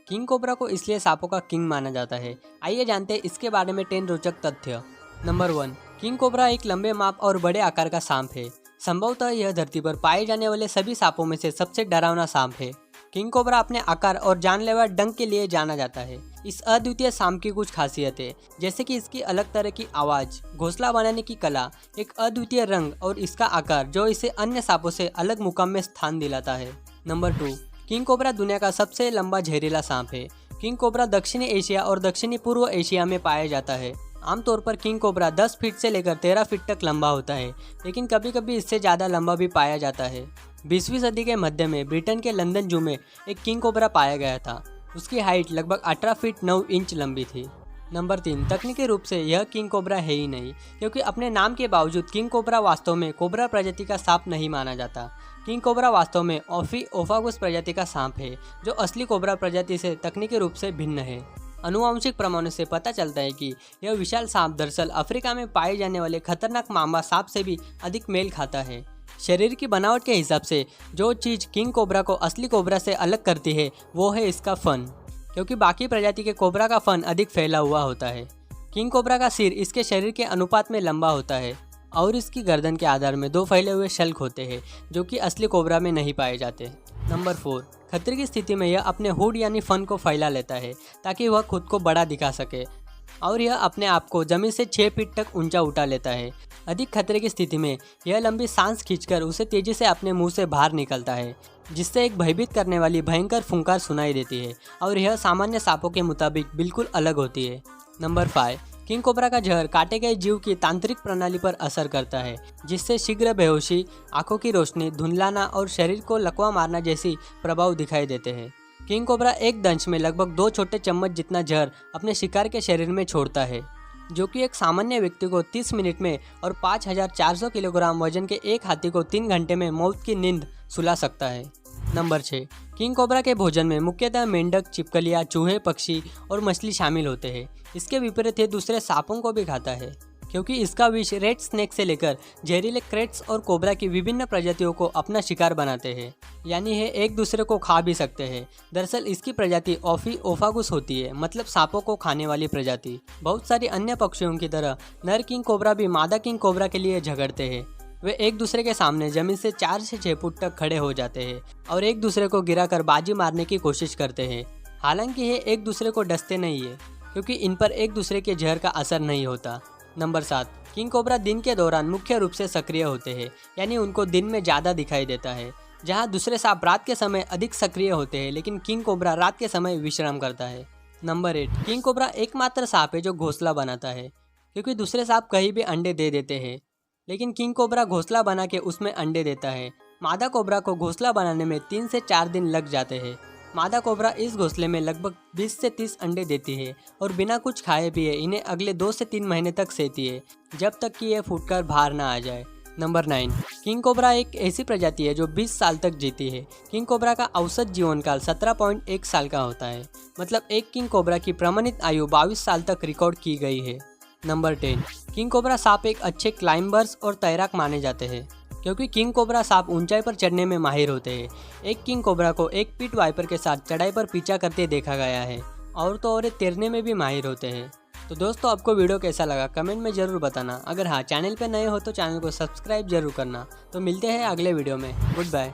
King cobra को इसलिए सांपों का किंग माना जाता है। आइए जानते हैं इसके बारे में 10 रोचक तथ्य। नंबर 1, किंग कोबरा एक लंबे माप और बड़े आकार का सांप है। संभवतः यह धरती पर पाए जाने वाले सभी सांपों में से सबसे डरावना सांप है। किंग कोबरा अपने आकार और जानलेवा डंक के लिए जाना जाता है। इस अद्वितीय सांप की कुछ खासियतें, जैसे कि इसकी अलग तरह की आवाज़, घोंसला बनाने की कला, एक अद्वितीय रंग और इसका आकार जो इसे अन्य सांपों से अलग मुकाम में स्थान दिलाता है। नंबर 2, किंग कोबरा दुनिया का सबसे लंबा जहरीला सांप है। किंग कोबरा दक्षिणी एशिया और दक्षिणी पूर्व एशिया में पाया जाता है। आमतौर पर किंग कोबरा 10 फीट से लेकर 13 फीट तक लंबा होता है, लेकिन कभी कभी इससे ज़्यादा लंबा भी पाया जाता है। 20वीं सदी के मध्य में ब्रिटेन के लंदन जू में एक किंग कोबरा पाया गया था। उसकी हाइट लगभग 18 फीट 9 इंच लंबी थी। नंबर 3, तकनीकी रूप से यह किंग कोबरा है ही नहीं, क्योंकि अपने नाम के बावजूद किंग कोबरा वास्तव में कोबरा प्रजाति का सांप नहीं माना जाता। किंग कोबरा वास्तव में ओफिओफागस प्रजाति का सांप है, जो असली कोबरा प्रजाति से तकनीकी रूप से भिन्न है। आनुवंशिक प्रमाणों से पता चलता है कि यह विशाल सांप दरअसल अफ्रीका में पाए जाने वाले खतरनाक मामा सांप से भी अधिक मेल खाता है। शरीर की बनावट के हिसाब से जो चीज़ किंग कोबरा को असली कोबरा से अलग करती है वो है इसका फन, क्योंकि बाकी प्रजाति के कोबरा का फन अधिक फैला हुआ होता है। किंग कोबरा का सिर इसके शरीर के अनुपात में लंबा होता है और इसकी गर्दन के आधार में 2 फैले हुए शल्क होते हैं, जो कि असली कोबरा में नहीं पाए जाते। नंबर 4, खतरे की स्थिति में यह अपने हुड यानी फन को फैला लेता है ताकि वह खुद को बड़ा दिखा सके, और यह अपने आप को जमीन से 6 फीट तक ऊंचा उठा लेता है। अधिक खतरे की स्थिति में यह लंबी सांस खींचकर उसे तेजी से अपने मुंह से बाहर निकलता है, जिससे एक भयभीत करने वाली भयंकर फुंकार सुनाई देती है, और यह सामान्य सांपों के मुताबिक बिल्कुल अलग होती है। नंबर 5, किंग कोबरा का जहर काटे गए जीव की तांत्रिक प्रणाली पर असर करता है, जिससे शीघ्र बेहोशी, आंखों की रोशनी, धुंधलाना और शरीर को लकवा मारना जैसी प्रभाव दिखाई देते हैं। किंग कोबरा एक दंश में लगभग 2 छोटे चम्मच जितना जहर अपने शिकार के शरीर में छोड़ता है, जो कि एक सामान्य व्यक्ति को 30 मिनट में और 5400 किलोग्राम वजन के एक हाथी को 3 घंटे में मौत की नींद सुला सकता है। नंबर 6, किंग कोबरा के भोजन में मुख्यतः मेंढक, छिपकलियाँ, चूहे, पक्षी और मछली शामिल होते हैं। इसके विपरीत ये दूसरे सांपों को भी खाता है, क्योंकि इसका विष रेड स्नेक से लेकर जहरीले क्रेट्स और कोबरा की विभिन्न प्रजातियों को अपना शिकार बनाते हैं, यानी ये एक दूसरे को खा भी सकते हैं। दरअसल इसकी प्रजाति ओफिओफागस होती है, मतलब सांपों को खाने वाली प्रजाति। बहुत सारी अन्य पक्षियों की तरह नर किंग कोबरा भी मादा किंग कोबरा के लिए झगड़ते हैं। वे एक दूसरे के सामने जमीन से 4 से 6 फुट तक खड़े हो जाते हैं और एक दूसरे को गिराकर बाजी मारने की कोशिश करते हैं। हालांकि ये एक दूसरे को डसते नहीं है, क्योंकि इन पर एक दूसरे के जहर का असर नहीं होता। नंबर 7, किंग कोबरा दिन के दौरान मुख्य रूप से सक्रिय होते हैं, यानी उनको दिन में ज़्यादा दिखाई देता है, जहां दूसरे सांप रात के समय अधिक सक्रिय होते हैं, लेकिन किंग कोबरा रात के समय विश्राम करता है। नंबर 8, किंग कोबरा एकमात्र सांप है जो घोंसला बनाता है, क्योंकि दूसरे सांप कहीं भी अंडे दे देते हैं, लेकिन किंग कोबरा घोंसला बना के उसमें अंडे देता है। मादा कोबरा को घोंसला बनाने में 3 से 4 दिन लग जाते हैं। मादा कोबरा इस घोंसले में लगभग 20 से 30 अंडे देती है और बिना कुछ खाए पिए इन्हें अगले 2 से 3 महीने तक सहती है, जब तक कि यह फूटकर बाहर ना आ जाए। नंबर 9, किंग कोबरा एक ऐसी प्रजाति है जो 20 साल तक जीती है। किंग कोबरा का औसत जीवन काल 17.1 साल का होता है, मतलब एक किंग कोबरा की प्रमाणित आयु 22 साल तक रिकॉर्ड की गई है। नंबर 10, किंग कोबरा सांप एक अच्छे क्लाइंबर्स और तैराक माने जाते हैं, क्योंकि किंग कोबरा सांप ऊंचाई पर चढ़ने में माहिर होते हैं। एक किंग कोबरा को एक पिट वाइपर के साथ चढ़ाई पर पीछा करते देखा गया है, और तो और तैरने में भी माहिर होते हैं। तो दोस्तों, आपको वीडियो कैसा लगा कमेंट में ज़रूर बताना। अगर हाँ, चैनल पे नए हो तो चैनल को सब्सक्राइब जरूर करना। तो मिलते हैं अगले वीडियो में। Good bye.